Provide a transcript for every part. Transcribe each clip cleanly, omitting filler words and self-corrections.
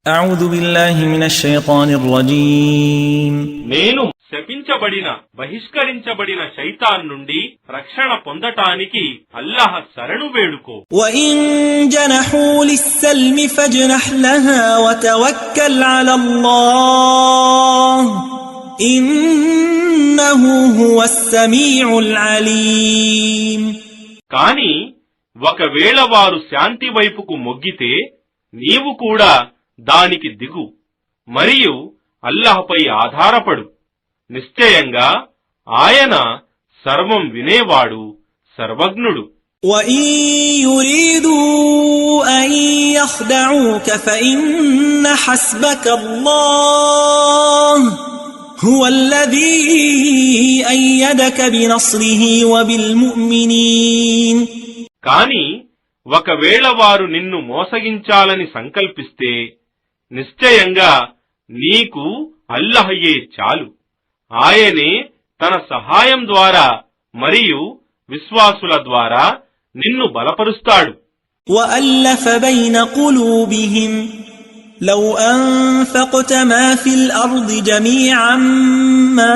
أعوذ بالله من الشيطان الرجيم నేను శపించబడిన బహిష్కరించబడిన శైతాన్ నుండి రక్షణ పొందటానికి అల్లాహ్ శరణు వేడుకో. وإن جنحوا للسلم فاجنح لها وتوكل على الله إنه هو السميع العليم. కాని ఒకవేళ వారు శాంతి వైపుకు మొగ్గితే నీవు కూడా దానికి దిగు మరియు అల్లాహ్పై ఆధారపడు. నిశ్చయంగా ఆయన సర్వం వినేవాడు, సర్వజ్ఞుడు. وَإِن يُرِيدُوا أَن يَخْدَعُوكَ فَإِنَّ حَسْبَكَ اللَّهُ هُوَ الَّذِي أَيَّدَكَ بِنَصْرِهِ وَبِالْمُؤْمِنِينَ. కాని ఒకవేళ వారు నిన్ను మోసగించాలని సంకల్పిస్తే నిశ్చయంగా నీకు అల్లాహయే చాలు. ఆయనే తన సహాయం ద్వారా మరియు విశ్వాసుల ద్వారా నిన్ను బలపరుస్తాడు. وَأَلَّفَ بَيْنَ قُلُوبِهِمْ لَوْ أَنفَقْتَ مَا فِي الْأَرْضِ جَمِيعًا مَا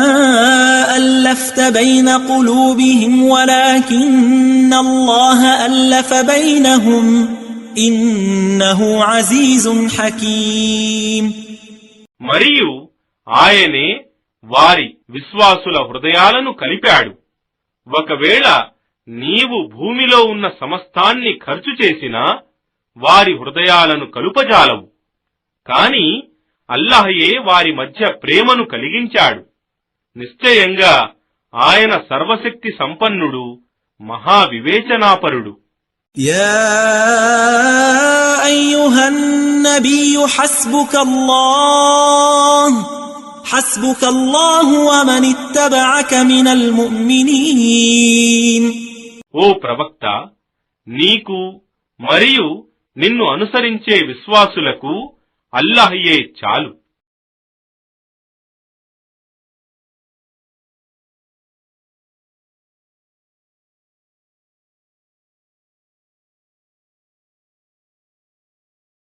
أَلَّفْتَ بَيْنَ قُلُوبِهِمْ وَلَكِنَّ اللَّهَ أَلَّفَ بَيْنَهُمْ إِنَّهُ عَزِيزٌ حَكِيمٌ. మరియు ఆయనే వారి విశ్వాసుల హృదయాలను కలిపాడు. ఒకవేళ నీవు భూమిలో ఉన్న సమస్తాన్ని ఖర్చు చేసినా వారి హృదయాలను కలుపజాలవు. కాని అల్లాహయే వారి మధ్య ప్రేమను కలిగించాడు. నిశ్చయంగా ఆయన సర్వశక్తి సంపన్నుడు, మహావివేచనాపరుడు. يا أيها النبي حسبك الله ومن اتبعك من المؤمنين. ఓ ప్రవక్త, నీకు మరియు నిన్ను అనుసరించే విశ్వాసులకు అల్లాహయే చాలు.